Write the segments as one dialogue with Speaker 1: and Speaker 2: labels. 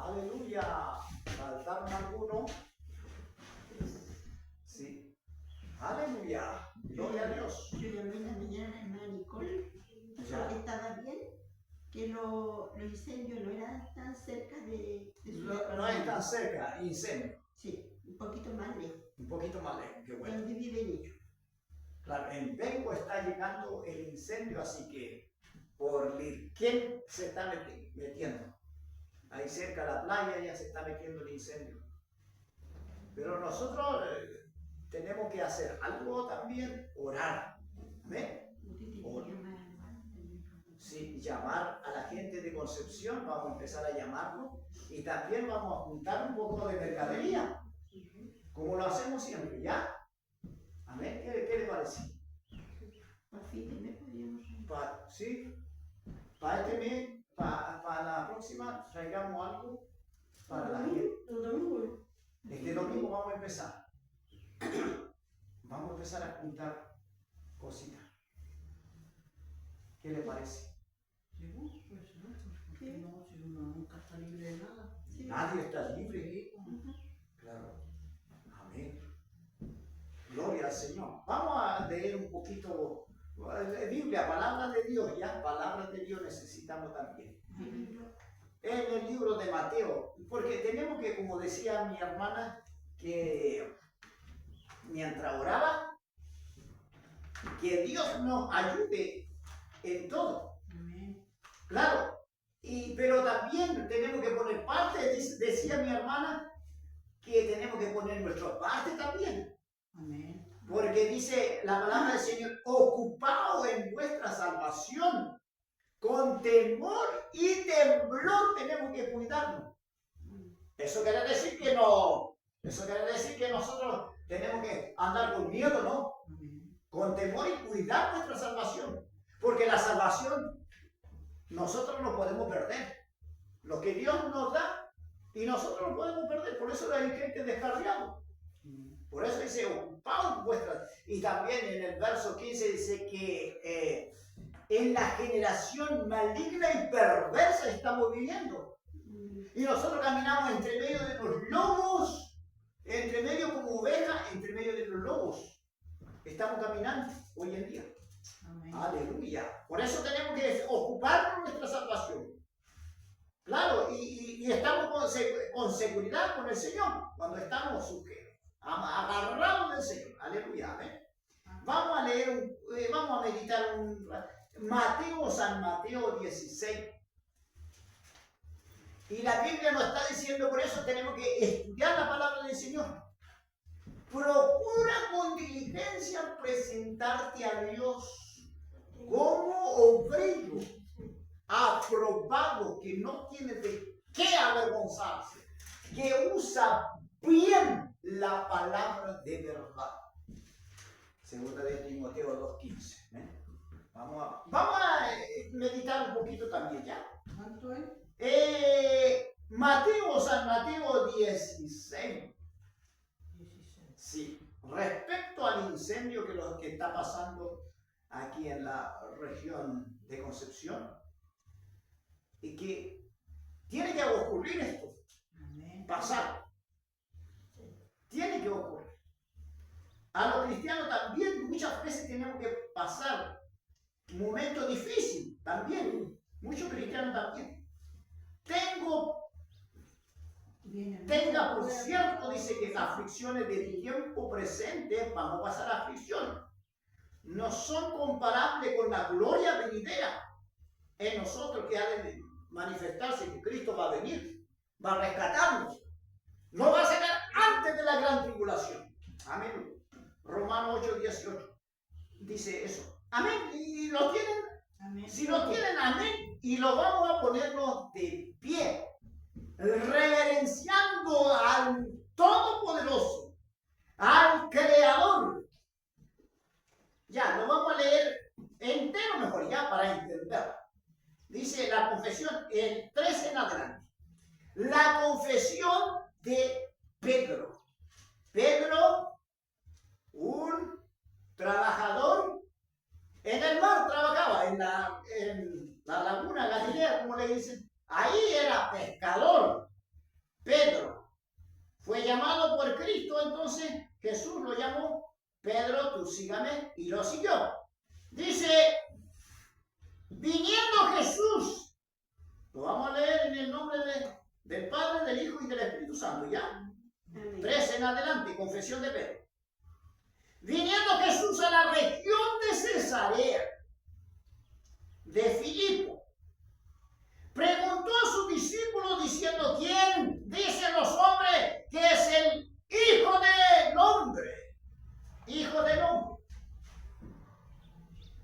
Speaker 1: Aleluya. ¿Faltaron alguno? Sí. Aleluya. Gloria a Dios.
Speaker 2: Yo llamé en la mañana a la hermana Nicole,
Speaker 1: Ya.
Speaker 2: que estaba bien, que los incendios no eran tan cerca de su
Speaker 1: No es tan cerca, incendio.
Speaker 2: Sí, un poquito más lejos.
Speaker 1: Un poquito más lejos, qué bueno.
Speaker 2: Donde viven ellos.
Speaker 1: Claro, en Penco está llegando el incendio, así que por Lirquén se está metiendo. Ahí cerca de la playa ya se está metiendo el incendio. Pero nosotros tenemos que hacer algo también, orar. ¿Amén? Sí, llamar a la gente de Concepción, vamos a empezar a llamarlo y también vamos a juntar un poco de mercadería, como lo hacemos siempre, ¿ya? Amén, ¿qué le parece?
Speaker 2: Para fin de mes podríamos.
Speaker 1: Sí, para este mes, para la próxima, traigamos algo para la gente. Este domingo vamos a empezar. Vamos a empezar a juntar cositas. ¿Qué le parece?
Speaker 3: Porque no, si uno nunca está libre de nada.
Speaker 2: Sí.
Speaker 1: Nadie está libre. Claro. Amén. Gloria al Señor. Vamos a leer un poquito Biblia, palabra de Dios, ya. Palabra de Dios necesitamos también. En el libro de Mateo, porque tenemos que, como decía mi hermana, que mientras oraba, que Dios nos ayude en todo.
Speaker 3: Amén.
Speaker 1: Claro, pero también tenemos que poner parte, decía mi hermana, que tenemos que poner nuestra parte también.
Speaker 3: Amén.
Speaker 1: Porque dice la palabra del Señor, ocupado en vuestra salvación, con temor y temblor tenemos que cuidarnos. Eso quiere decir que no, eso quiere decir que nosotros tenemos que andar con miedo, ¿no?
Speaker 3: Amén.
Speaker 1: Con temor y cuidar nuestra salvación. Porque la salvación nosotros no podemos perder. Lo que Dios nos da y nosotros no podemos perder. Por eso hay gente descarriada. Por eso dice, ocupaos vuestras. Y también en el verso 15 dice que en la generación maligna y perversa estamos viviendo. Y nosotros caminamos entre medio de los lobos, entre medio como ovejas, entre medio de los lobos. Estamos caminando hoy en día.
Speaker 3: Amén.
Speaker 1: Aleluya. Por eso tenemos que ocuparnos nuestra salvación. Claro, y estamos con seguridad con el Señor cuando estamos agarrados del Señor. Aleluya. Amén. Vamos a leer, vamos a meditar San Mateo 16. Y la Biblia nos está diciendo, por eso tenemos que estudiar la palabra del Señor. Procura con diligencia presentarte a Dios como obrero aprobado, que no tiene de qué avergonzarse, que usa bien la palabra de verdad. Segunda de Timoteo 2:15. Vamos a meditar un poquito también, ¿ya?
Speaker 3: ¿Cuánto es?
Speaker 1: San Mateo 16.
Speaker 3: 16.
Speaker 1: Sí, respecto al incendio que está pasando aquí en la región de Concepción, y que tiene que ocurrir esto,
Speaker 3: Amén.
Speaker 1: pasar, tiene que ocurrir. A los cristianos también muchas veces tenemos que pasar momentos difíciles, también, muchos cristianos también. Tenga por cierto, dice que las aflicciones del tiempo presente, vamos a pasar a aflicciones, no son comparables con la gloria venidera en nosotros, que ha de manifestarse que Cristo va a venir, va a rescatarnos, no va a sacar antes de la gran tribulación. Amén. Romanos 8:18 dice eso. Amén. ¿Y lo tienen?
Speaker 3: Amén.
Speaker 1: Si lo tienen, amén. Y lo vamos a ponernos de pie, reverenciando al Todopoderoso, al Creador. Ya, lo vamos a leer entero mejor, ya, para entender. Dice la confesión, el 13 en adelante. La confesión de Pedro. Pedro, un trabajador en el mar, trabajaba en la laguna Galilea, como le dicen. Ahí era pescador. Pedro fue llamado por Cristo, entonces Jesús lo llamó, Pedro, tú sígame, y lo siguió. Dice, viniendo Jesús, lo vamos a leer en el nombre del Padre, del Hijo y del Espíritu Santo, ¿ya?
Speaker 2: Amén.
Speaker 1: 3 en adelante, confesión de Pedro. Viniendo Jesús a la región de Cesarea de Filipo, preguntó a sus discípulos diciendo, ¿quién dicen los hombres que es el Hijo del Hombre? Hijo del Hombre.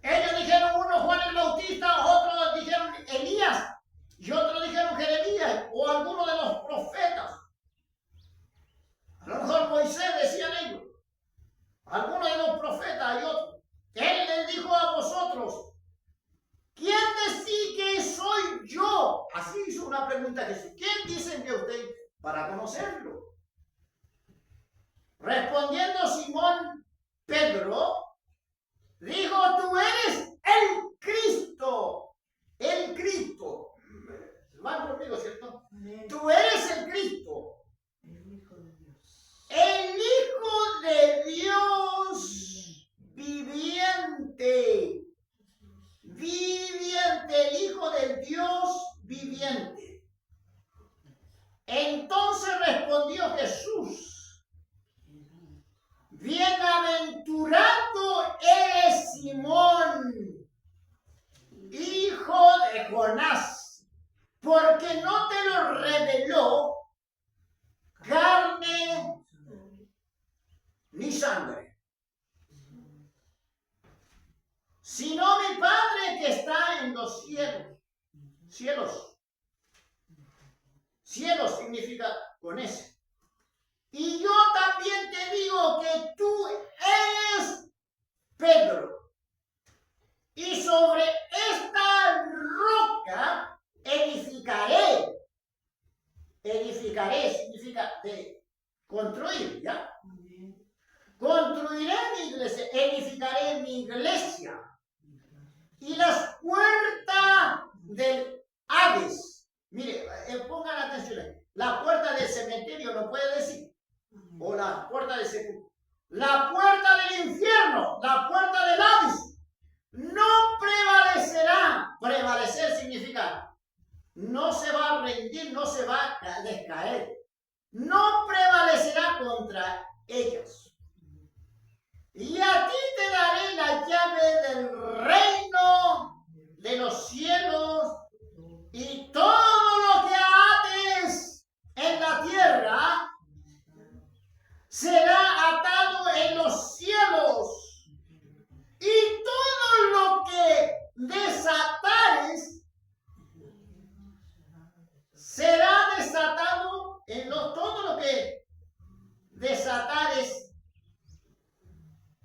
Speaker 1: Ellos dijeron, uno Juan el Bautista, otros dijeron Elías, y otros dijeron Jeremías, o alguno de los profetas. A lo mejor Moisés, decían ellos. Algunos de los profetas y otros. Él les dijo a vosotros, ¿quién decís que soy yo? Así hizo una pregunta Jesús. ¿Quién dicen que usted? Para conocerlo. Respondiendo Simón Pedro, dijo, tú eres el Cristo. El Cristo. Van conmigo, ¿cierto?
Speaker 3: Amén.
Speaker 1: Tú eres el Cristo.
Speaker 3: El Hijo de Dios.
Speaker 1: El Hijo de Dios viviente. Viviente, el Hijo del Dios viviente. Entonces respondió Jesús, bienaventurado eres Simón, hijo de Jonás, porque no te lo reveló carne ni sangre, sino mi Padre que está en los cielos. Cielos. Cielos significa con ese. Y yo también te digo que tú eres Pedro. Y sobre esta roca edificaré. Edificaré significa de construir, ¿ya?
Speaker 3: Amén.
Speaker 1: Construiré mi iglesia, edificaré mi iglesia. Y las puertas del Hades. Mire, pongan atención. La puerta del cementerio no puede decir. O la puerta del sepulcro. La puerta del infierno, la puerta del Hades. No prevalecerá. Prevalecer significa no se va a rendir, no se va a descaer. No prevalecerá contra ellos. Y a ti te daré la llave del reino de los cielos, y todo lo que ates en la tierra será atado en los cielos, y todo lo que desatares será desatado todo lo que desatares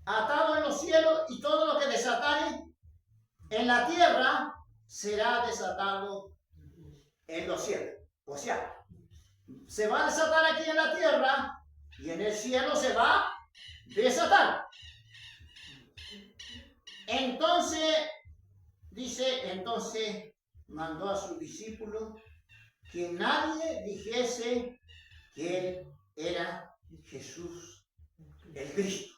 Speaker 1: atado en los cielos, y todo lo que desatares en la tierra será desatado en los cielos. O sea, se va a desatar aquí en la tierra y en el cielo se va a desatar. Entonces, dice, entonces mandó a sus discípulos que nadie dijese que él era Jesús, el Cristo.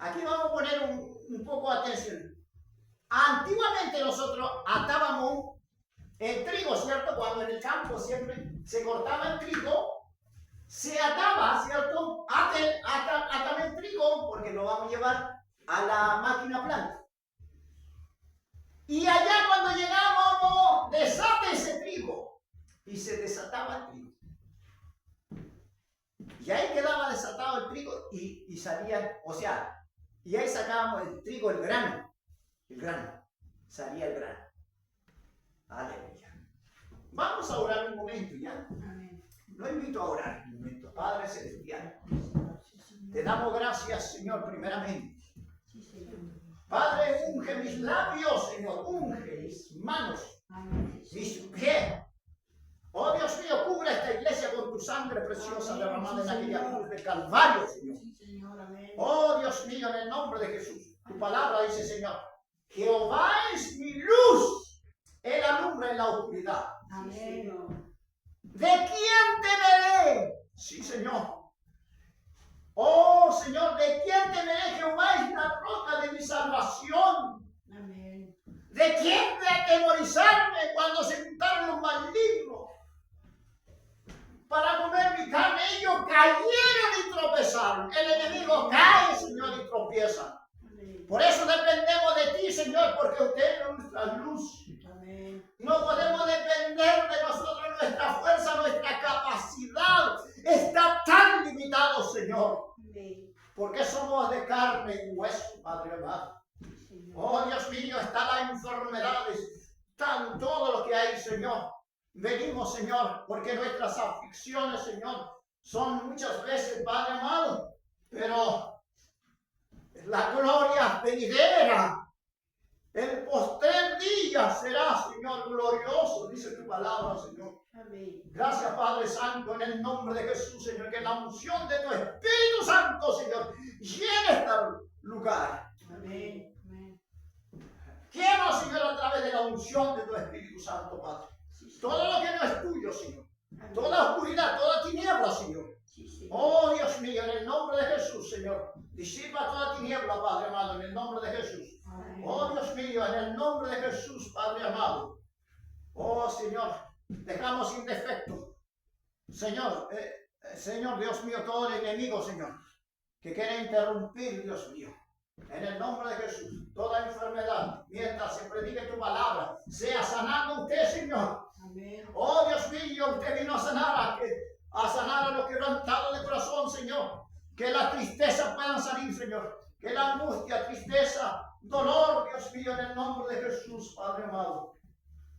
Speaker 1: Aquí vamos a poner un poco de atención. Antiguamente nosotros atábamos el trigo, ¿cierto? Cuando en el campo siempre se cortaba el trigo, se ataba, ¿cierto? Atame el trigo porque lo vamos a llevar a la máquina planta. Y allá cuando llegábamos, desate ese trigo. Y se desataba el trigo. Y ahí quedaba desatado el trigo y salía, o sea, y ahí sacábamos el trigo, el grano, salía el grano. Aleluya. Vamos a orar un momento ya.
Speaker 3: Amén.
Speaker 1: Lo invito a orar un momento. Padre Celestial, te damos gracias, Señor, primeramente.
Speaker 2: Sí, Señor.
Speaker 1: Padre, unge mis labios, Señor, unge mis manos,
Speaker 3: Amén.
Speaker 1: mis pies. Oh Dios mío, cubre esta iglesia con tu sangre preciosa derramada en aquella cruz de Calvario, Señor.
Speaker 3: Sí, Señor. Amén.
Speaker 1: Oh Dios mío, en el nombre de Jesús, tu palabra dice, Señor, Jehová es mi luz, él alumbra en la oscuridad.
Speaker 3: Amén.
Speaker 2: Señor.
Speaker 1: ¿De quién temeré? Sí, Señor. Oh, Señor, ¿de quién temeré? Jehová es la roca de mi salvación.
Speaker 3: Amén.
Speaker 1: ¿De quién de atemorizarme cuando se juntaron los malignos para comer mi carne? Ellos cayeron y tropezaron. El enemigo cae, Señor, y tropieza.
Speaker 3: Amén.
Speaker 1: Por eso dependemos de ti, Señor, porque usted es nuestra luz.
Speaker 3: Amén.
Speaker 1: No podemos depender de nosotros, nuestra fuerza, nuestra capacidad está tan limitado, Señor,
Speaker 2: Amén.
Speaker 1: porque somos de carne y hueso, Padre amado.
Speaker 2: Señor.
Speaker 1: Oh, Dios mío, están las enfermedades, están todo lo que hay, Señor. Venimos, Señor, porque nuestras aflicciones, Señor, son muchas veces, Padre amado, pero la gloria venidera, el postrer día será, Señor, glorioso, dice tu palabra, Señor.
Speaker 2: Amén.
Speaker 1: Gracias, Padre Santo, en el nombre de Jesús, Señor, que la unción de tu Espíritu Santo, Señor, llene este lugar.
Speaker 3: Amén. Amén.
Speaker 1: Quiero, Señor, a través de la unción de tu Espíritu Santo, Padre.
Speaker 2: Sí, Señor.
Speaker 1: Todo lo que no es tuyo, Señor.
Speaker 2: Amén.
Speaker 1: Toda oscuridad, toda tiniebla, Señor.
Speaker 2: Sí, Señor.
Speaker 1: Oh, Dios mío, en el nombre de Jesús, Señor. Disipa toda tiniebla, Padre amado, en el nombre de Jesús.
Speaker 3: Amén.
Speaker 1: Oh, Dios mío, en el nombre de Jesús, Padre amado. Oh, Señor, dejamos sin defecto. Señor, Señor, Dios mío, todo el enemigo, Señor, que quiere interrumpir, Dios mío. En el nombre de Jesús, toda enfermedad, mientras se predique tu palabra, sea sanando usted, Señor.
Speaker 3: Amén.
Speaker 1: Oh, Dios mío, usted vino a sanar a los quebrantados de corazón, Señor. Que la tristeza puedan salir, Señor. Que la angustia, tristeza, dolor, Dios mío, en el nombre de Jesús, Padre amado.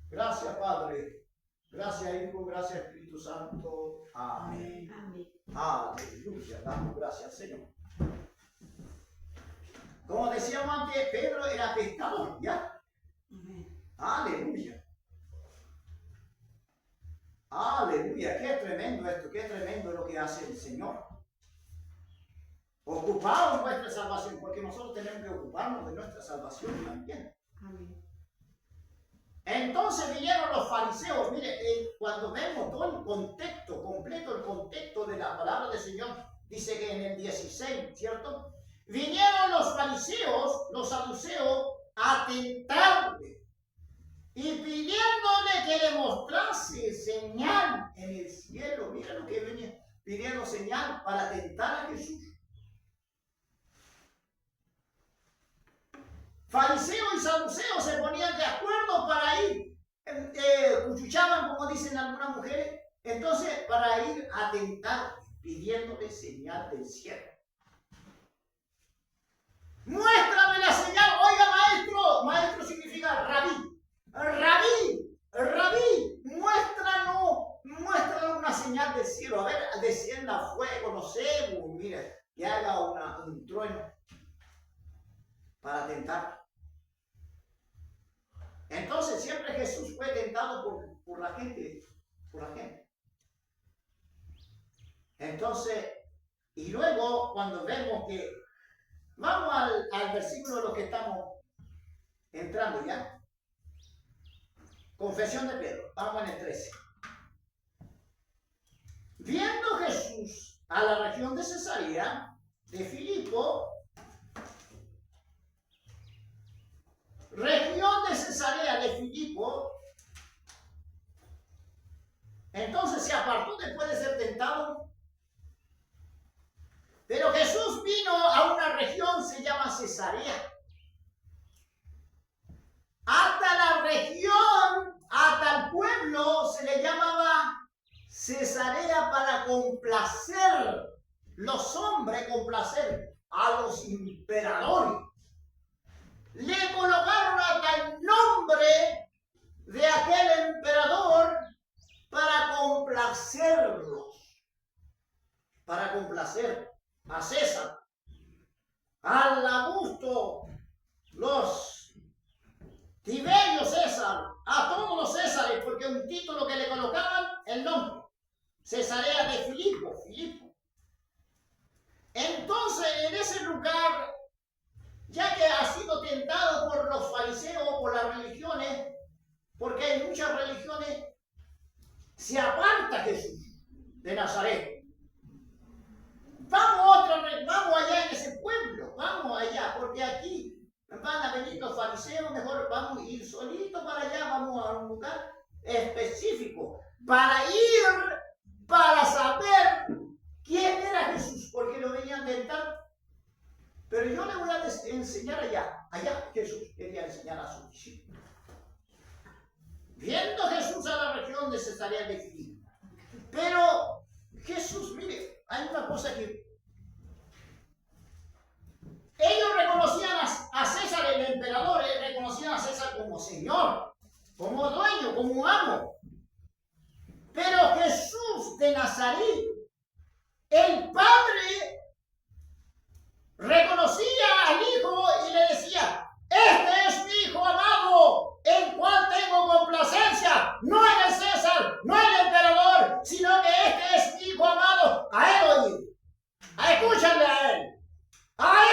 Speaker 1: Gracias, Padre. Gracias, Hijo. Gracias, Espíritu Santo. Amén.
Speaker 3: Amén.
Speaker 2: Amén.
Speaker 1: Aleluya. Damos gracias, Señor. Como decíamos antes, Pedro era pescador, ¿ya?
Speaker 3: Amén.
Speaker 1: Aleluya. Aleluya. Qué tremendo esto, qué tremendo lo que hace el Señor. Ocupados nuestra salvación, porque nosotros tenemos que ocuparnos de nuestra salvación también.
Speaker 2: Amén.
Speaker 1: Entonces vinieron los fariseos. Mire, cuando vemos todo el contexto, completo el contexto de la palabra del Señor, dice que en el 16, ¿cierto? Vinieron los fariseos, los saduceos, a tentarle y pidiéndole que le mostrase señal en el cielo. Mira lo que venía pidiendo señal para tentar a Jesús. Fariseos y saduceos se ponían de acuerdo para ir, cuchuchaban, como dicen algunas mujeres, entonces para ir a tentar, pidiéndole señal del cielo. Muéstrame la señal. Oiga, maestro. Maestro significa rabí. Rabí, muéstranos una señal del cielo. A ver, descienda fuego, no sé, mira, que haga un trueno para tentar. Entonces siempre Jesús fue tentado por la gente, Entonces, y luego cuando vemos que, vamos al versículo de lo que estamos entrando ya. Confesión de Pedro, vamos en el 13. Viendo Jesús a la región de Cesarea de Filipo, región de Cesarea de Filipo, entonces se apartó después de ser tentado. Pero Jesús vino a una región, se llama Cesarea. Hasta la región, hasta el pueblo se le llamaba Cesarea para complacer los hombres, complacer a los emperadores. Le colocaron hasta el nombre de aquel emperador para complacerlos, para complacer a César, al Augusto, los Tiberio César, a todos los Césares, porque un título que le colocaban el nombre, Cesarea de Filipo. Entonces, en ese lugar, ya que ha sido tentado por los fariseos, por las religiones, porque hay muchas religiones, se aparta Jesús de Nazaret. Vamos allá en ese pueblo, vamos allá, porque aquí van a venir los fariseos, mejor vamos a ir solitos para allá, vamos a un lugar específico, para saber quién era Jesús, porque lo venían a tentar. Pero yo le voy a enseñar allá Jesús quería enseñar a sus discípulos. Viendo Jesús a la región de Cesarea de Filipo. Pero Jesús, mire, hay una cosa que ellos reconocían a César el emperador, reconocían a César como señor, como dueño, como amo. Pero Jesús de Nazaret, el Padre, reconocía al Hijo y le decía: este es mi Hijo amado, en cual tengo complacencia, no en el César, no en el emperador, sino que este es mi Hijo amado, a él oír, escúchanle a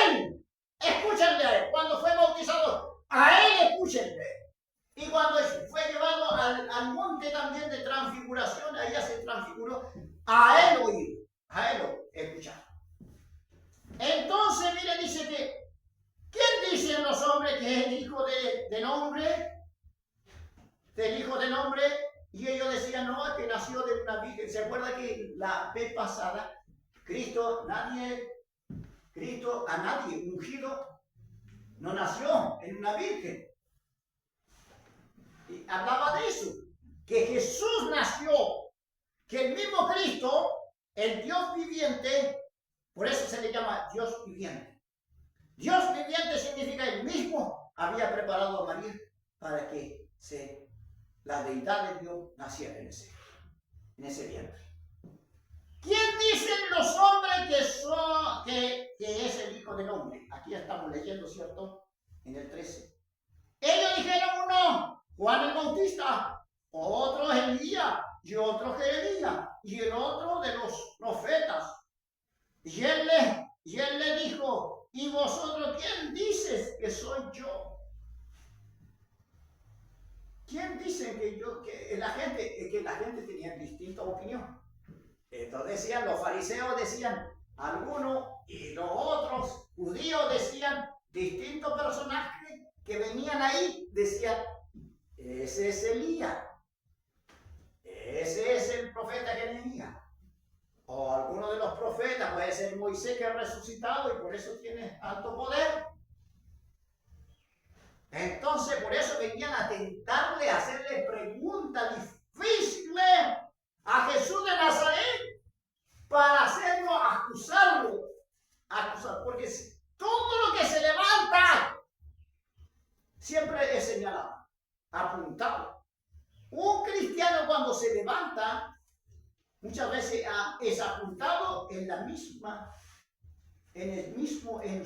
Speaker 1: él, escúchenle a él. Cuando fue bautizado, a él escúchenle. Y cuando fue llevado al monte también de transfiguración, allá se transfiguró, a él oír, a él escuchar. Entonces, mire, dice que, ¿quién dicen los hombres que es el hijo de nombre? Del hijo de nombre. Y ellos decían, no, que nació de una virgen. ¿Se acuerda que la vez pasada, Cristo a nadie ungido no nació en una virgen? Y hablaba de eso, que Jesús nació, que el mismo Cristo, el Dios viviente, por eso se le llama Dios viviente. Dios viviente significa el mismo había preparado a María para que la deidad de Dios naciera en ese vientre. ¿Quién dicen los hombres que es el hijo del hombre? Aquí estamos leyendo, ¿cierto? En el 13. Ellos dijeron uno, Juan el Bautista, otro Elías, y otro Jeremías, y el otro de los profetas. Y él le dijo, ¿y vosotros quién dices que soy yo? ¿Quién dicen que la gente tenía distinta opinión? Entonces decían, los fariseos decían algunos, y los otros judíos decían, distintos personajes que venían ahí, decían, ese es Elías, ese es el profeta que venía. O alguno de los profetas, puede ser Moisés que ha resucitado y por eso tiene alto poder. Entonces, por eso venían a tentarle, a hacerle preguntas difíciles a Jesús de Nazaret para hacerlo, acusarlo. Porque todo lo que se levanta siempre es señalado, apuntado. Un cristiano cuando se levanta, muchas veces es apuntado en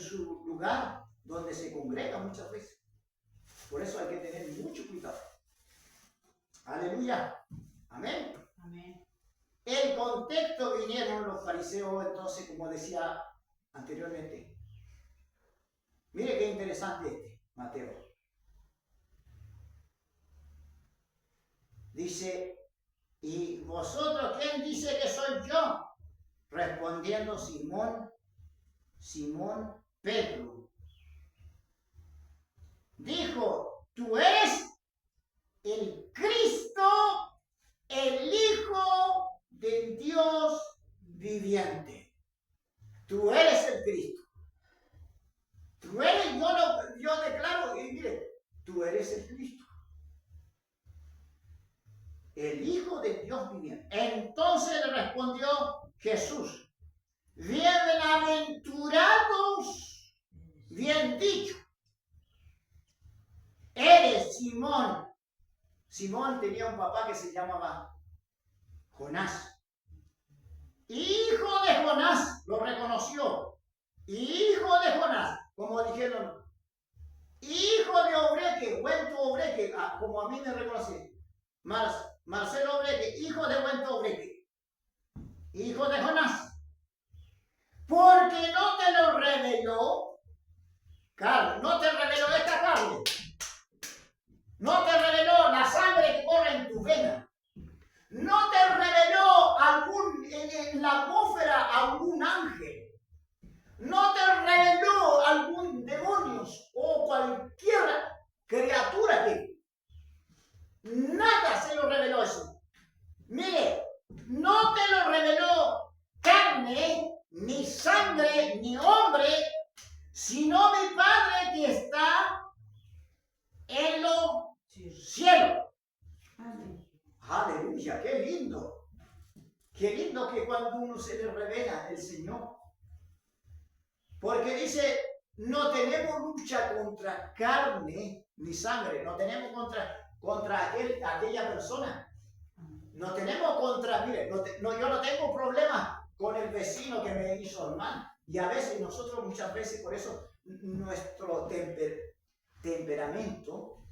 Speaker 1: su lugar donde se congrega muchas veces. Por eso hay que tener mucho cuidado. Aleluya. Amén.
Speaker 3: Amén.
Speaker 1: El contexto vinieron los fariseos, entonces, como decía anteriormente. Mire qué interesante Mateo. Dice, ¿y vosotros quién dice que soy yo? Respondiendo Simón Pedro, dijo, tú eres el Cristo, el Hijo del Dios viviente. Tú eres el Cristo. Tú eres, yo declaro, y mire, tú eres el Cristo. El Hijo de Dios viviente. Entonces le respondió Jesús, bienaventurados, bien dicho, eres Simón. Simón tenía un papá que se llamaba Jonás. Hijo de Jonás, lo reconoció. Hijo de Jonás, como dijeron, hijo de Obreque, Huento Obreque, como a mí me reconocí. Marcelo Obreque, hijo de Huento Obreque, hijo de Jonás. Porque no te lo reveló carne, no te reveló esta carne. No te reveló la sangre que corre en tu vena. No te en la atmósfera a un ángel. No te reveló algún demonio o cualquier criatura que nada se lo reveló eso. Mire, no te lo reveló carne, ni sangre, ni hombre, sino mi Padre que está en los cielos.
Speaker 2: Amén.
Speaker 1: Aleluya, qué lindo. Qué lindo que cuando uno se le revela el Señor. Porque dice, no tenemos lucha contra carne ni sangre, no tenemos contra aquella persona. No tenemos contra, mire, yo no tengo problema con el vecino que me hizo mal. Y a veces nosotros muchas veces, por eso nuestro temperamento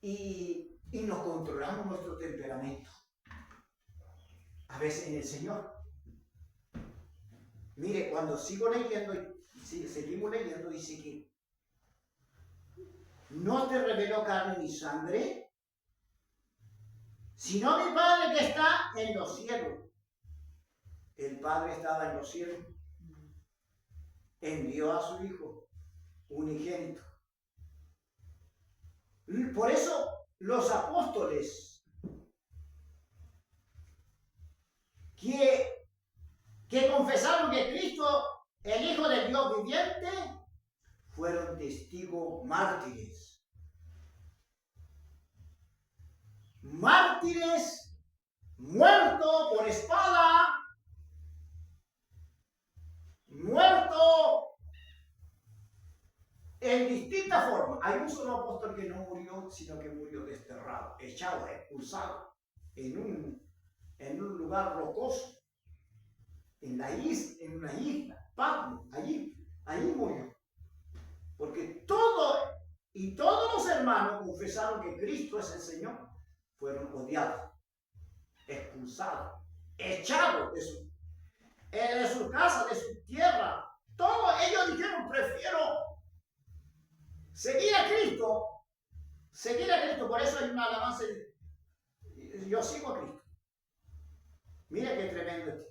Speaker 1: y nos controlamos nuestro temperamento. A veces en el Señor. Mire, cuando sigo leyendo, seguimos leyendo, dice que no te reveló carne ni sangre, sino mi Padre que está en los cielos. El Padre estaba en los cielos. Envió a su Hijo unigénito. Por eso los apóstoles que confesaron que Cristo, el Hijo del Dios viviente, fueron testigos mártires. Mártires muertos por espada, muertos en distintas formas. Hay un solo apóstol que no murió, sino que murió desterrado, echado, expulsado en un lugar rocoso. En una isla, Patmos, allí murió. Porque todos los hermanos confesaron que Cristo es el Señor, fueron odiados, expulsados, echados de su casa, de su tierra. Todos ellos dijeron, prefiero seguir a Cristo. Por eso hay una alabanza, yo sigo a Cristo. Mira qué tremendo es.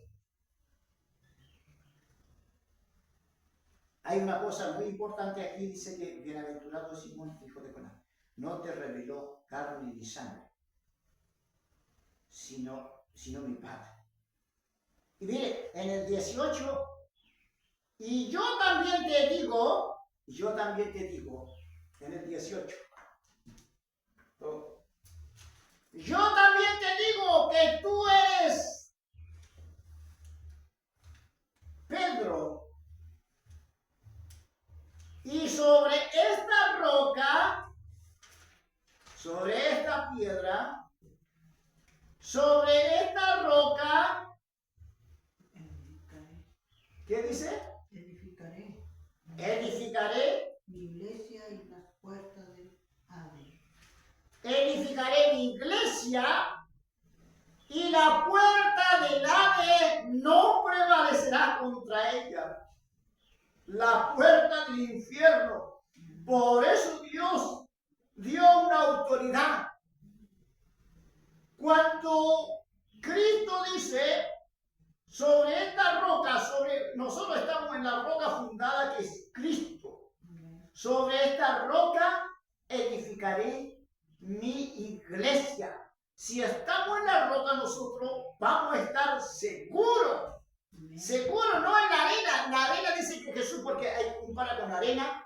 Speaker 1: Hay una cosa muy importante aquí, dice que bienaventurado Simón, hijo de Jonás, no te reveló carne ni sangre, sino mi Padre. Y mire, en el 18, y yo también te digo, en el 18, yo también te digo que tú eres Pedro, y sobre esta roca, sobre esta piedra, sobre esta roca, ¿qué dice? Edificaré
Speaker 3: mi iglesia y las puertas del Hades.
Speaker 1: Edificaré mi iglesia y la puerta del Hades no prevalecerá contra ella. La puerta del infierno. Por eso Dios dio una autoridad. Cuando Cristo dice, sobre esta roca, nosotros estamos en la roca fundada que es Cristo. Sobre esta roca edificaré mi iglesia. Si estamos en la roca, nosotros vamos a estar seguros. Seguro, no en la arena. La arena dice que Jesús, porque hay compara con la arena.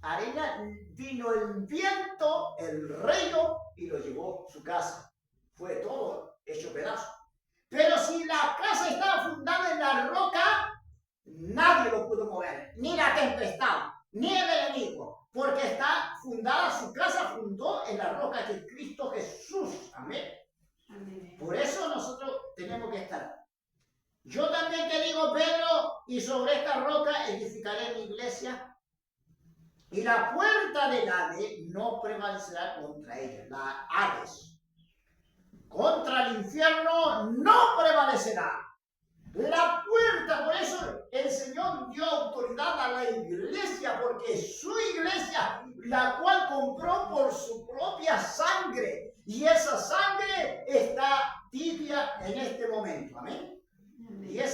Speaker 1: Arena, vino el viento, el río y lo llevó a su casa. Fue todo hecho pedazo. Pero si la casa estaba fundada en la roca, nadie lo pudo mover. Ni la tempestad, ni el enemigo. Porque está fundada, su casa fundó en la roca que es Cristo Jesús. Amén.
Speaker 2: Amén.
Speaker 1: Por eso nosotros tenemos que estar. Yo también te digo, Pedro, y sobre esta roca edificaré mi iglesia, y la puerta del Hades no prevalecerá contra ella. La Hades. Contra el infierno no prevalecerá. La puerta, por eso el Señor dio autoridad a la iglesia, porque su iglesia, la cual compró por su propia sangre, y esa sangre está tibia en este momento. Amén. Y esa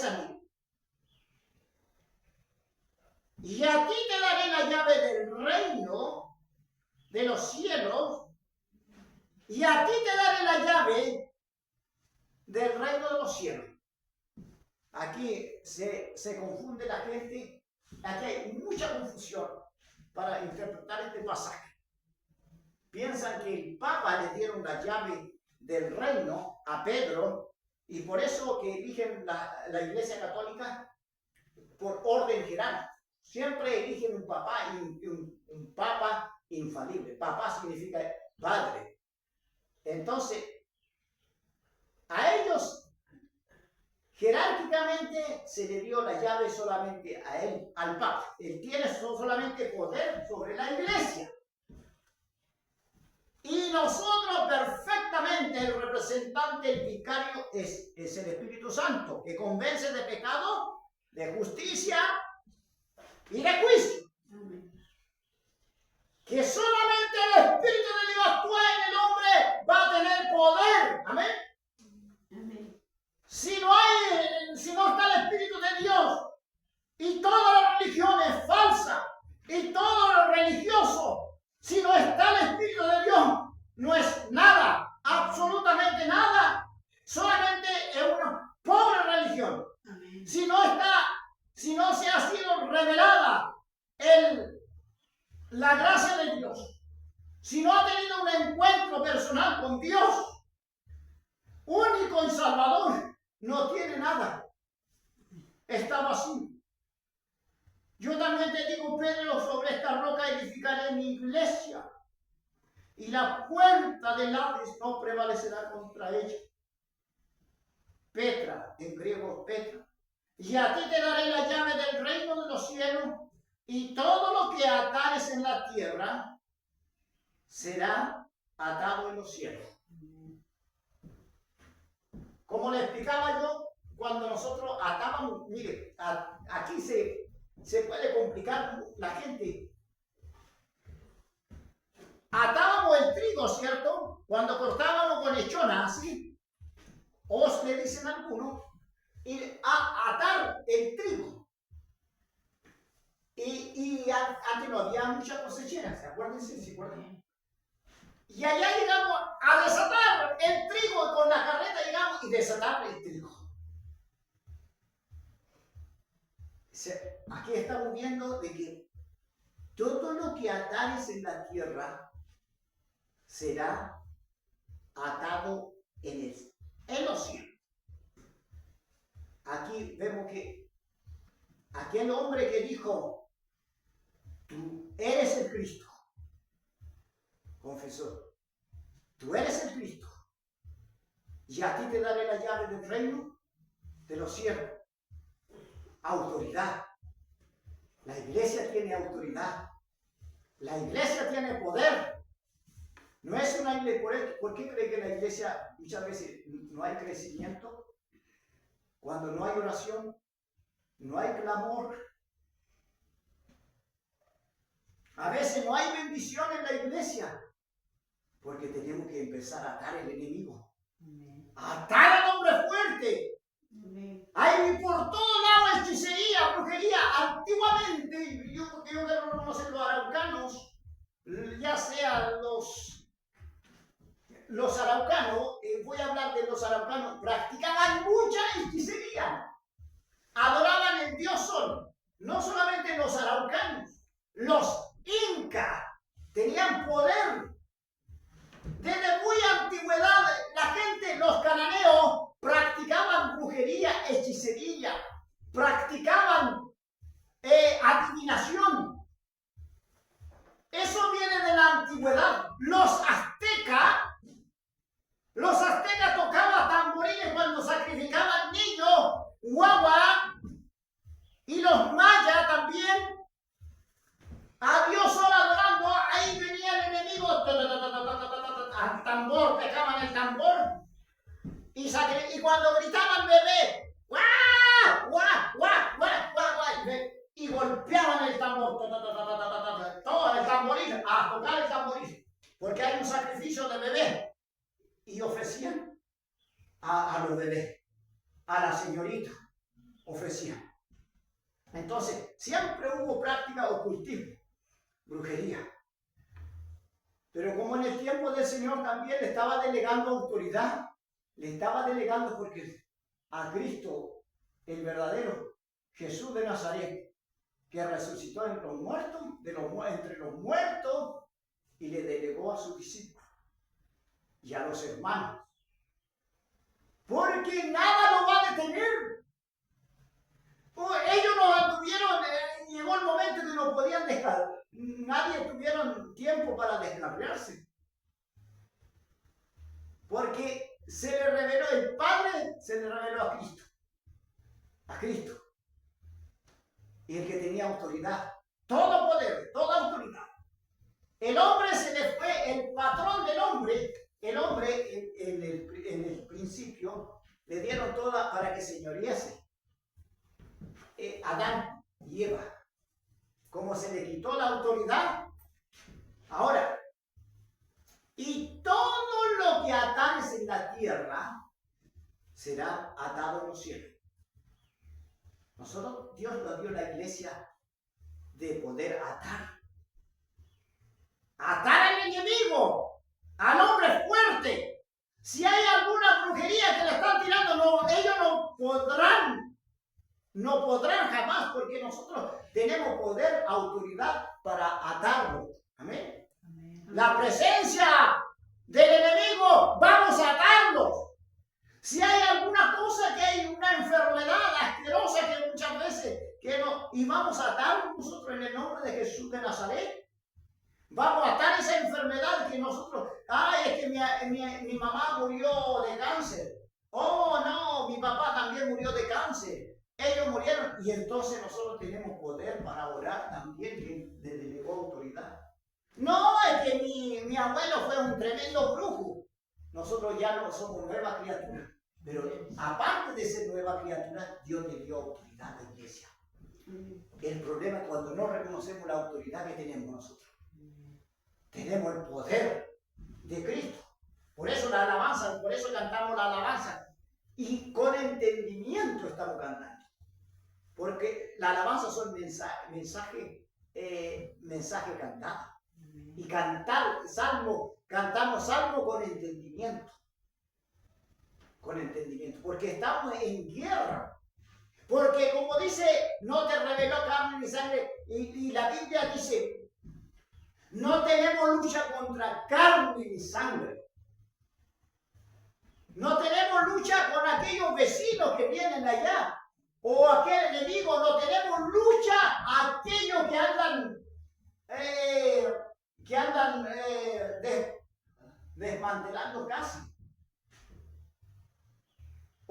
Speaker 1: llave del reino de los cielos. Aquí se confunde la gente, aquí hay mucha confusión para interpretar este pasaje. Piensan que el Papa le dieron la llave del reino a Pedro y por eso que eligen la Iglesia Católica por orden jerárquico. Siempre eligen un papá y un papa infalible. Papá significa padre. Entonces, a ellos jerárquicamente se le dio la llave solamente a él, al papa. Él tiene solamente poder sobre la iglesia. Y nosotros perfectamente, el representante, el vicario, es el Espíritu Santo, que convence de pecado, de justicia y de juicio.
Speaker 2: Amén.
Speaker 1: Que solamente el Espíritu de Dios actúa en el hombre, va a tener poder. Amén.
Speaker 2: Amén.
Speaker 1: Si no está el Espíritu de Dios y toda la religión es falsa y todo lo religioso, si no está el Espíritu de Dios, no es nada, absolutamente nada, solamente es una pobre religión.
Speaker 2: Amén.
Speaker 1: Si no se ha sido revelada la gracia de Dios, si no ha tenido un encuentro personal con Dios, único y salvador, no tiene nada. Está vacío. Yo también te digo, Pedro, sobre esta roca edificaré mi iglesia, y la puerta del Hades no prevalecerá contra ella. Petra, en griego Petra. Y a ti te daré la llave del reino de los cielos, y todo lo que atares en la tierra será atado en los cielos. Como le explicaba yo, cuando nosotros atábamos, mire, aquí se puede complicar la gente. Atábamos el trigo, ¿cierto? Cuando cortábamos con hechona, así, os le dicen algunos, y atar el trigo. Y antes no había mucha cosechera, ¿se acuerdan? ¿Se acuerdan? Y allá llegamos a desatar el trigo, con la carreta llegamos y desatar el trigo. Aquí estamos viendo de que todo lo que atares en la tierra será atado en los cielos. Aquí vemos que aquel hombre que dijo, tú eres el Cristo, confesó, tú eres el Cristo, y a ti te daré la llave del reino de los cielos. Autoridad. La iglesia tiene autoridad. La iglesia tiene poder. No es una iglesia. ¿Por qué cree que en la iglesia muchas veces no hay crecimiento? Cuando no hay oración, no hay clamor. A veces no hay bendición en la iglesia, porque tenemos que empezar a atar el enemigo. A atar al hombre fuerte. Hay por todos lados hechicería, brujería. Antiguamente, porque yo quiero reconocer los araucanos, ya sea los araucanos, voy a hablar de los araucanos, practicaban mucha hechicería. Adoraban el Dios Sol. No solamente los araucanos, los incas tenían poder. Desde muy antigüedad, la gente, los cananeos, practicaban brujería, hechicería, practicaban adivinación. Eso viene de la antigüedad. Los aztecas tocaban tamborines cuando sacrificaban niños, guagua, y los mayas también. A Dios solo adorando, ahí venía el enemigo, al tambor, pegaban el tambor, y cuando gritaban bebé, ¡guau! ¡Guau! ¡Guau! ¡Guau! ¡Guau! Y golpeaban el tambor, todo el tamboril, a tocar el tamboril, porque hay un sacrificio de bebé, y ofrecían a los bebés, a la señorita, ofrecían. Entonces, siempre hubo práctica de ocultismo, brujería. Pero como en el tiempo del Señor también le estaba delegando autoridad, le estaba delegando porque a Cristo, el verdadero Jesús de Nazaret, que resucitó entre los muertos, entre los muertos, y le delegó a sus discípulos y a los hermanos. Porque nada lo va a detener. Ellos no tuvieron, llegó el momento que no podían descargar. Nadie tuvieron tiempo para descargarse. Porque se le reveló el Padre, se le reveló a Cristo. A Cristo. Y el que tenía autoridad. Todo poder, toda autoridad. El hombre se le fue, el patrón del hombre, el hombre en el principio, le dieron toda para que señorease. Adán y Eva. Como se le quitó la autoridad. Ahora, y todo lo que atares en la tierra será atado en los cielos. Nosotros, Dios nos dio la iglesia de poder atar. Atar al enemigo, al hombre fuerte. Si hay alguna brujería que le están tirando, no, ellos no podrán jamás, porque nosotros tenemos poder, autoridad para atarlo. Amén.
Speaker 3: Amén.
Speaker 1: La presencia del enemigo, vamos a atarlo. Si hay alguna cosa, que hay una enfermedad asquerosa que muchas veces que no, y vamos a atarlo nosotros en el nombre de Jesús de Nazaret. Vamos a atar esa enfermedad que nosotros, es que mi mamá murió de cáncer. Oh, no, mi papá también murió de cáncer. Ellos murieron y entonces nosotros tenemos poder para orar también, que le delegó autoridad. No, es que mi abuelo fue un tremendo brujo. Nosotros ya no somos nuevas criaturas. Pero aparte de ser nueva criatura, Dios le dio autoridad a la iglesia. El problema es cuando no reconocemos la autoridad que tenemos nosotros. Tenemos el poder de Cristo. Por eso la alabanza, por eso cantamos la alabanza. Y con entendimiento estamos cantando. Porque la alabanza son mensaje cantado. Y cantamos salmo con entendimiento. Con entendimiento. Porque estamos en guerra. Porque como dice, no te reveló carne ni sangre. Y la Biblia dice, no tenemos lucha contra carne ni sangre. No tenemos lucha con aquellos vecinos que vienen allá. O aquel enemigo. No tenemos lucha a aquellos que andan desmantelando casas.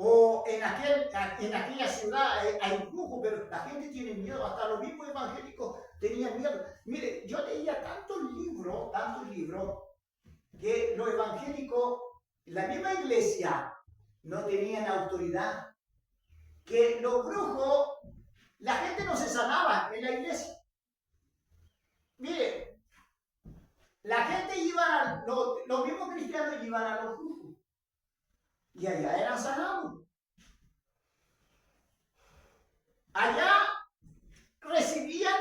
Speaker 1: O en aquella ciudad hay flujo, pero la gente tiene miedo. Hasta los mismos evangélicos tenían miedo. Mire, yo leía tantos libros, que los evangélicos, la misma iglesia, no tenían autoridad. Que los brujos, la gente no se sanaba en la iglesia. Mire, la gente iba, los mismos cristianos iban a los brujos. Y allá eran sanados. Allá recibían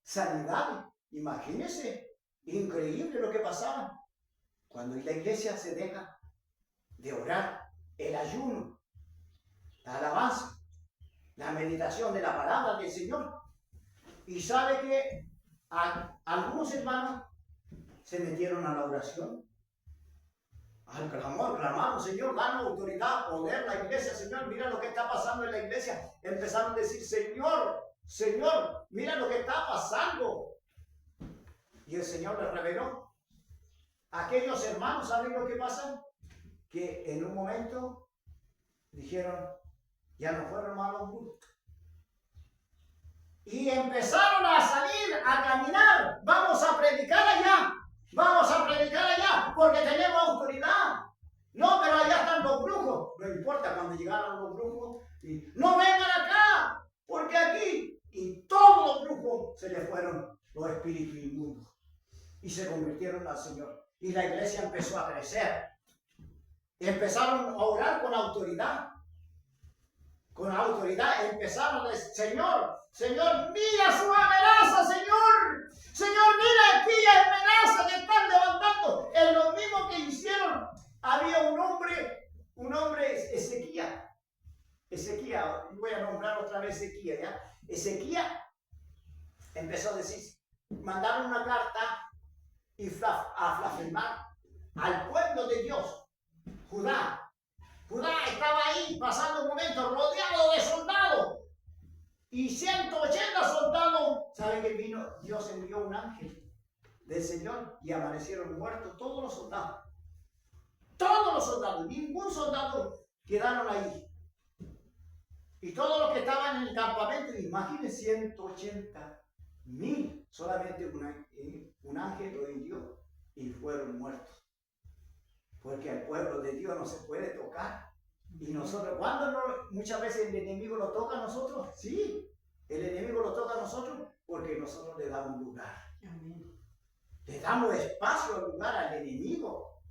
Speaker 1: sanidad. Imagínense, increíble lo que pasaba. Cuando la iglesia se deja de orar, el ayuno, la alabanza, la meditación de la palabra del Señor. Y sabe que algunos hermanos se metieron a la oración. Al clamor, clamaron, Señor, danos autoridad, poder, la iglesia, Señor, mira lo que está pasando en la iglesia. Empezaron a decir, Señor, mira lo que está pasando. Y el Señor les reveló. Aquellos hermanos, ¿saben lo que pasa? Que en un momento dijeron, ya no fueron malos brutos. Y empezaron a salir, a caminar, vamos a predicar allá. Vamos a predicar allá porque tenemos autoridad. No, pero allá están los brujos. No importa, cuando llegaron los brujos, no vengan acá, porque aquí. Y todos los brujos se les fueron los espíritus inmundos. Y se convirtieron al Señor. Y la iglesia empezó a crecer. Empezaron a orar con autoridad. con autoridad empezaron a decir, Señor, mira su amenaza, Señor. Señor, mira aquella amenaza que están levantando. Es lo mismo que hicieron. Había un hombre, Ezequiel, voy a nombrar otra vez Ezequiel, ¿ya? Ezequiel empezó a decir, mandaron una carta a blasfemar al pueblo de Dios, Judá. Judá estaba ahí pasando un momento rodeado de soldados. Y 180 soldados, ¿saben qué vino? Dios envió un ángel del Señor y amanecieron muertos todos los soldados. Todos los soldados, ningún soldado quedaron ahí. Y todos los que estaban en el campamento, imagínense 180,000, solamente un ángel lo hirió y fueron muertos. Porque al pueblo de Dios no se puede tocar. Y nosotros, ¿cuándo no? Muchas veces el enemigo lo toca a nosotros. Sí, el enemigo lo toca a nosotros porque nosotros le damos lugar.
Speaker 3: Amén.
Speaker 1: Le damos espacio al lugar al enemigo.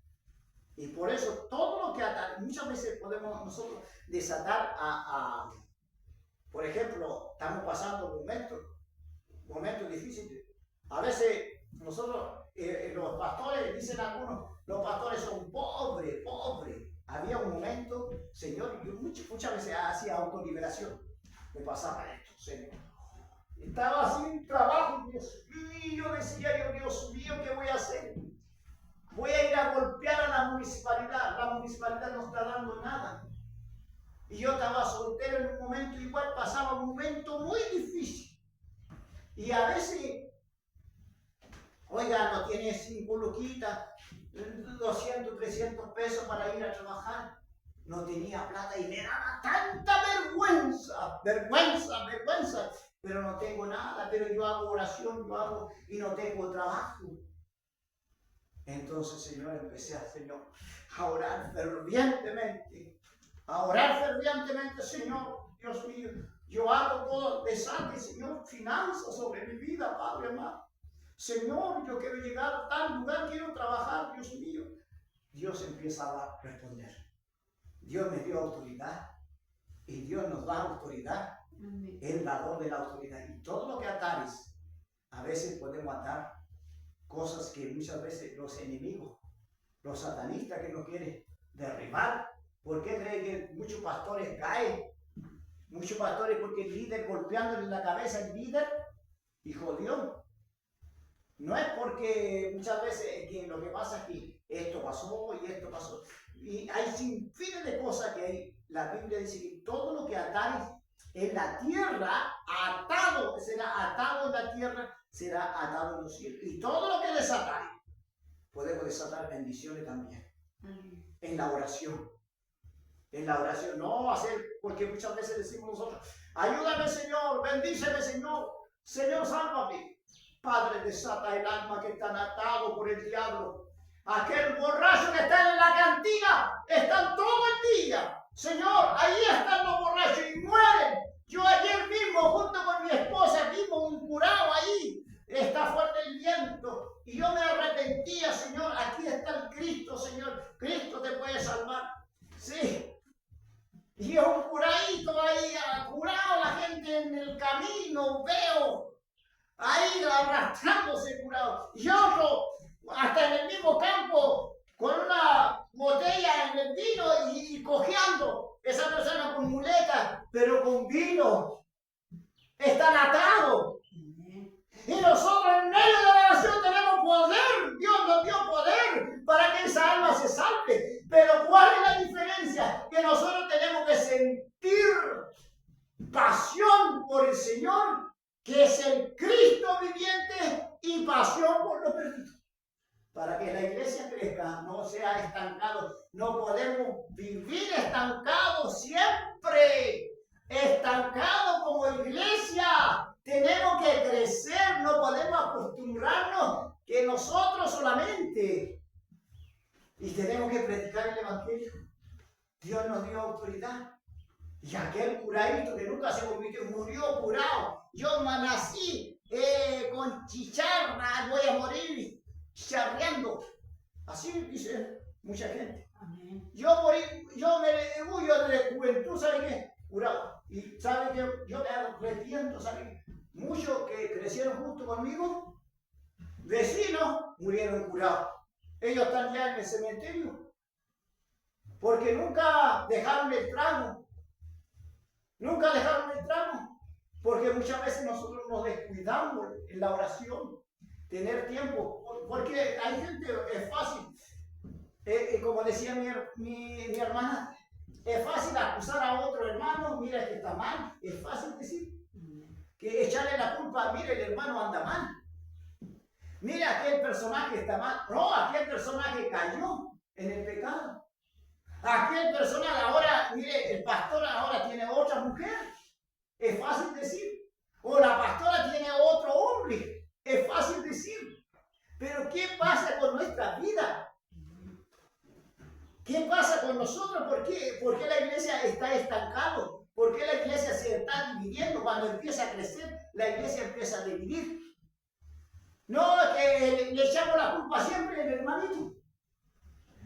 Speaker 1: Y por eso todo lo que atar, muchas veces podemos nosotros desatar por ejemplo, estamos pasando momentos difíciles. A veces nosotros, los pastores, dicen algunos, los pastores son pobres. Había un momento, Señor, yo muchas veces hacía autoliberación. Me pasaba esto, Señor. Estaba sin trabajo, Dios mío, decía yo, Dios mío, ¿qué voy a hacer? Voy a ir a golpear a la municipalidad no está dando nada. Y yo estaba soltero en un momento, igual pasaba un momento muy difícil. Y a veces, oiga, no tiene 5 luquitas, 200, 300 pesos para ir a trabajar. No tenía plata y me daba tanta vergüenza. Pero no tengo nada, pero yo hago oración, y no tengo trabajo. Entonces, Señor, empecé a orar fervientemente. Señor, Dios mío. Yo hago todo, desate, Señor, finanzas sobre mi vida, Padre amado. Señor, yo quiero llegar a tal lugar, quiero trabajar, Dios mío. Dios empieza a responder. Dios me dio autoridad y Dios nos da autoridad.
Speaker 2: Amén.
Speaker 1: El dador de la autoridad. Y todo lo que atares, a veces podemos atar cosas que muchas veces los enemigos, los satanistas que nos quieren derribar. ¿Por qué creen que muchos pastores caen? Muchos pastores porque el líder golpeándole en la cabeza al líder y jodió. No es porque muchas veces que lo que pasa es que esto pasó y esto pasó. Y hay sinfines de cosas que hay. La Biblia dice que todo lo que atares en la tierra, será atado en la tierra, será atado en los cielos. Y todo lo que desatare, podemos desatar bendiciones también.
Speaker 2: Amén.
Speaker 1: En la oración. No hacer, porque muchas veces decimos nosotros, ayúdame Señor, bendíceme Señor, Señor sálvame. Padre, desata el alma que están atado por el diablo. Aquel borracho que está en la cantina, están todo el día. Señor, ahí están los borrachos y mueren. Yo ayer mismo, junto con mi esposa, vimos un curado ahí. Está fuerte el viento. Y yo me arrepentía, Señor. Aquí está el Cristo, Señor. Cristo te puede salvar. Sí. Y es un curadito ahí, curado la gente en el camino, veo. Ahí arrastrándose curado. Y otro, hasta en el mismo campo, con una botella en el vino y cojeando. Esa persona con muleta, pero con vino. Están atados. Y nosotros en medio de la oración tenemos poder. Dios nos dio poder para que esa alma se salve. Pero ¿cuál es la diferencia? Que nosotros tenemos que sentir pasión por el Señor, que es el Cristo viviente, y pasión por los perdidos. Para que la iglesia crezca, no sea estancado. No podemos vivir estancados siempre. Estancados como iglesia. Tenemos que crecer, no podemos acostumbrarnos que nosotros solamente. Y tenemos que predicar el Evangelio. Dios nos dio autoridad. Y aquel curadito que nunca se convirtió, murió curado. Yo nací con chicharra, voy a morir chicharreando. Así dice mucha gente.
Speaker 2: Amén.
Speaker 1: Yo me huyo de juventud, ¿sabe qué? Curado. momento salí. Muchos que crecieron junto conmigo, vecinos, murieron curados. Ellos están ya en el cementerio. Porque nunca dejaron el trago. Nunca dejaron el trago. Porque muchas veces nosotros nos descuidamos en la oración. Tener tiempo. Porque hay gente, es fácil. Como decía mi hermana, es fácil acusar a otro hermano, mira que está mal. Es fácil decir. Que echarle la culpa, mire, el hermano anda mal. Mira, aquel personaje está mal. No, aquel personaje cayó en el pecado. Aquel personaje ahora, mire, el pastor ahora tiene otra mujer. Es fácil decir. O la pastora tiene otro hombre. Es fácil decir. Pero ¿qué pasa con nuestra vida? ¿Qué pasa con nosotros? ¿Por qué la iglesia está estancada? ¿Por qué la iglesia se está dividiendo? Cuando empieza a crecer, la iglesia empieza a dividir. No, que le echamos la culpa siempre al hermanito.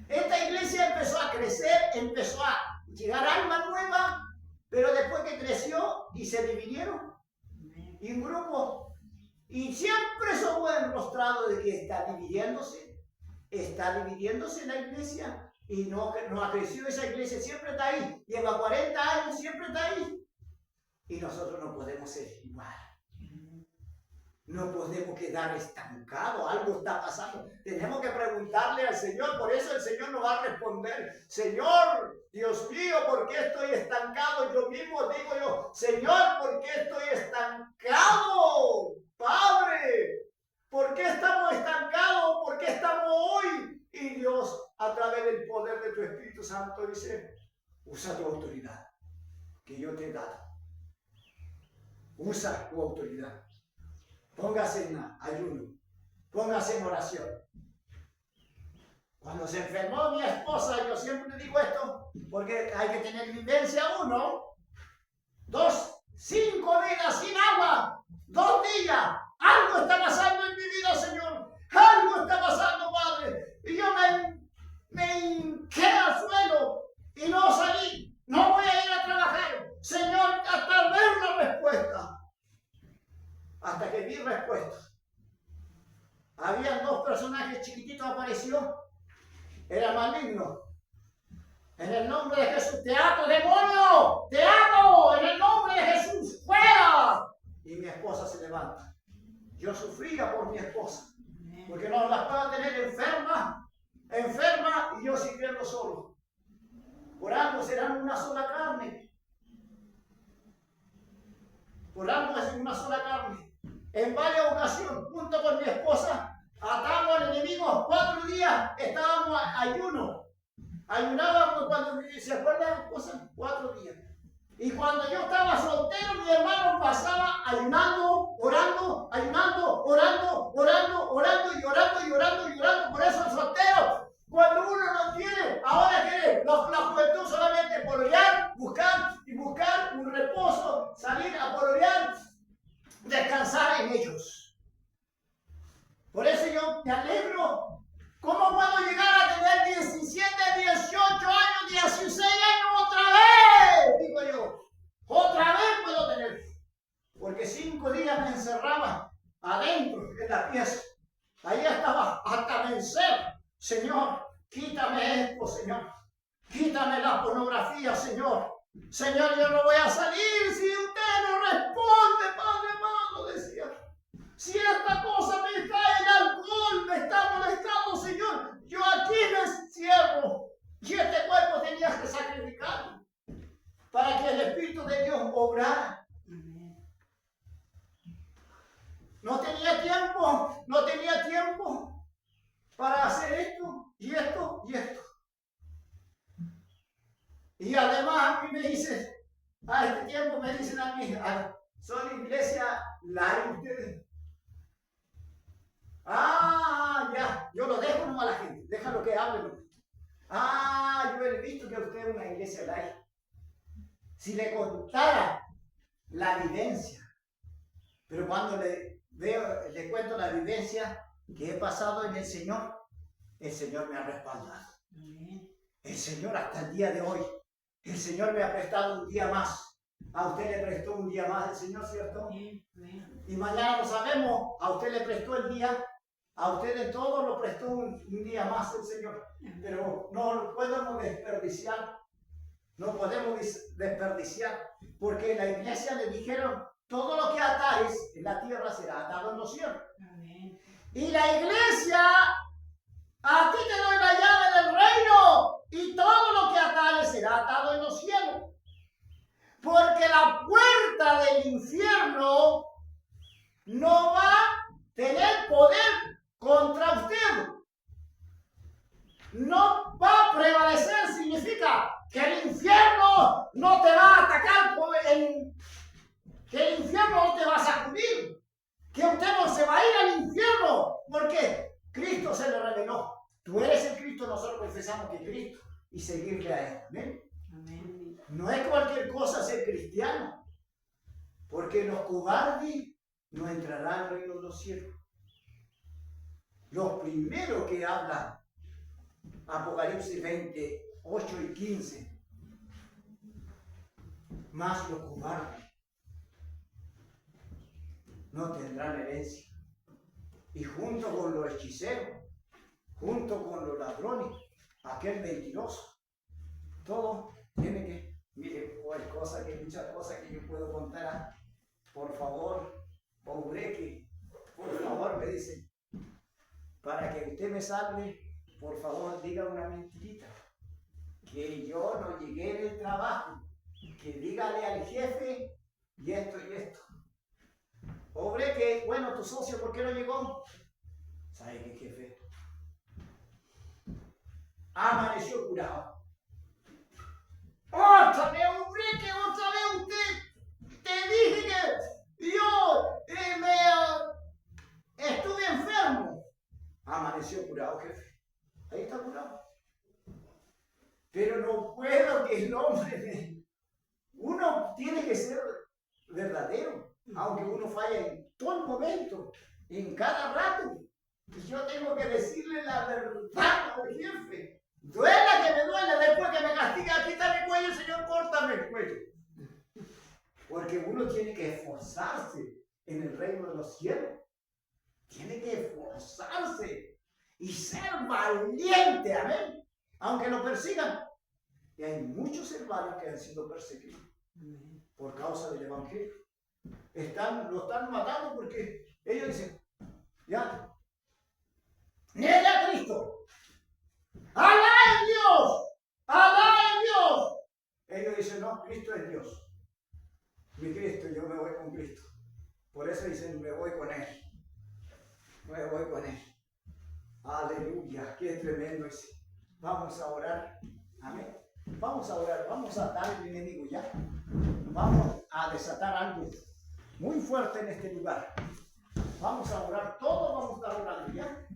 Speaker 1: Esta iglesia empezó a crecer, empezó a llegar alma nueva, pero después que creció y se dividieron, y un grupo, y siempre somos enrostrados de que está dividiéndose la iglesia. Y no ha crecido esa iglesia, siempre está ahí. Lleva 40 años, siempre está ahí. Y nosotros no podemos ser igual. No podemos quedar estancados. Algo está pasando. Tenemos que preguntarle al Señor. Por eso el Señor nos va a responder. Señor, Dios mío, ¿por qué estoy estancado? Yo mismo digo yo, Señor, ¿por qué estoy estancado? Padre, ¿por qué estamos estancados? ¿Por qué estamos hoy? Y Dios, a través del poder de tu Espíritu Santo, dice, usa tu autoridad que yo te he dado. Usa tu autoridad. Póngase en ayuno. Póngase en oración. Cuando se enfermó mi esposa, yo siempre digo esto, porque hay que tener vivencia 1, 2, 5 días sin agua, 2 días. Algo está pasando en mi vida, Señor. Algo está pasando, Padre. Y yo me hinqué al suelo y no salí. No voy a ir a trabajar. Señor, hasta ver una respuesta. Hasta que vi respuesta. Habían 2 personajes chiquititos, apareció. Era maligno. En el nombre de Jesús, te ato, demonio. Te ato. En el nombre de Jesús, fuera. Y mi esposa se levanta. Yo sufría por mi esposa. Porque no las puedo tener enferma y yo sirviendo solo. Por algo serán una sola carne. Por algo es una sola carne. En varias ocasiones, junto con mi esposa, atamos al enemigo. 4 días estábamos ayuno. Ayunábamos cuando, ¿se acuerdan? 4 días. Y cuando yo estaba soltero, mi hermano pasaba ayunando, orando, ayunando, orando, orando, orando y orando y orando y orando. Por eso el soltero, cuando uno no tiene, ahora quiere la juventud solamente pololear, buscar y buscar un reposo, salir a pololear, descansar en ellos. Por eso yo me alegro. ¿Cómo puedo llegar a tener 17, 18 años, 16 años otra vez? Digo yo, otra vez puedo tener. Porque 5 días me encerraba adentro en la pieza. Ahí estaba hasta vencer. Señor, quítame esto, Señor. Quítame la pornografía, Señor. Señor, yo no voy a salir si usted no responde, Padre amado, decía. Si esta cosa me está, el alcohol me está molestando, Señor, yo aquí me encierro. Y este cuerpo tenía que sacrificarlo para que el Espíritu de Dios obrara. No tenía tiempo para hacer esto y esto y esto. Y además a mí me dicen, a este tiempo me dicen a mí, son iglesia live ustedes. Ya, yo lo dejo no a la gente, déjalo que hable. Yo he visto que usted es una iglesia live. Si le contara la vivencia, pero cuando le cuento la vivencia que he pasado en el Señor me ha respaldado. El Señor hasta el día de hoy, el Señor me ha prestado un día más A usted le prestó un día más el Señor, ¿cierto?
Speaker 3: Amén.
Speaker 1: Y mañana lo sabemos, a usted le prestó el día, a ustedes todos lo prestó un día más el Señor. Pero no lo podemos desperdiciar, no podemos desperdiciar, porque en la iglesia le dijeron, todo lo que atares en la tierra será atado en los cielos.
Speaker 3: Amén.
Speaker 1: Y la iglesia, a ti te doy la llave del reino, y todo lo que atares será atado en los cielos. Porque la puerta del infierno no va a tener poder contra usted. No va a prevalecer, significa que el infierno no te va a atacar, que el infierno no te va a sacudir, que usted no se va a ir al infierno, porque Cristo se le reveló. Tú eres el Cristo, nosotros confesamos que es Cristo y seguirle a Él. ¿Amén?
Speaker 3: Amén.
Speaker 1: No es cualquier cosa ser cristiano, porque los cobardes no entrarán al reino de los cielos. Los primeros que hablan, Apocalipsis 20, 8 y 15, más los cobardes no tendrán herencia. Y junto con los hechiceros, junto con los ladrones, aquel mentiroso, todo tiene que, mire, hay muchas cosas que yo puedo contar. Por favor, Obreque, por favor, me dice, para que usted me salve, por favor, diga una mentirita. Que yo no llegué del trabajo, que dígale al jefe y esto y esto. Obreque, bueno, tu socio, ¿por qué no llegó? ¿Sabe qué, jefe? Amaneció curado. ¡Otra vez, Obreque! ¡Otra vez usted! Te dije que yo estuve enfermo. Amaneció curado, jefe. Ahí está curado. Pero no puedo que el hombre... Uno tiene que ser verdadero, aunque uno falle en todo momento, en cada rato. Yo tengo que decirle la verdad al jefe. Duela que me duela, después que me castiga, quita mi cuello, Señor, córtame el cuello. Porque uno tiene que esforzarse en el reino de los cielos. Tiene que esforzarse y ser valiente, amén. Aunque lo persigan. Y hay muchos hermanos que han sido perseguidos por causa del Evangelio. Lo están matando porque ellos dicen, ya, niega a Cristo. ¡Alá es Dios! ¡Alá es Dios! Ellos dicen, no, Cristo es Dios. Mi Cristo, yo me voy con Cristo. Por eso dicen, me voy con Él. Me voy con Él. Aleluya, qué tremendo es. Vamos a orar. Amén. Vamos a orar, vamos a atar al enemigo ya. Vamos a desatar algo muy fuerte en este lugar. Vamos a orar, todos vamos a estar orando ya.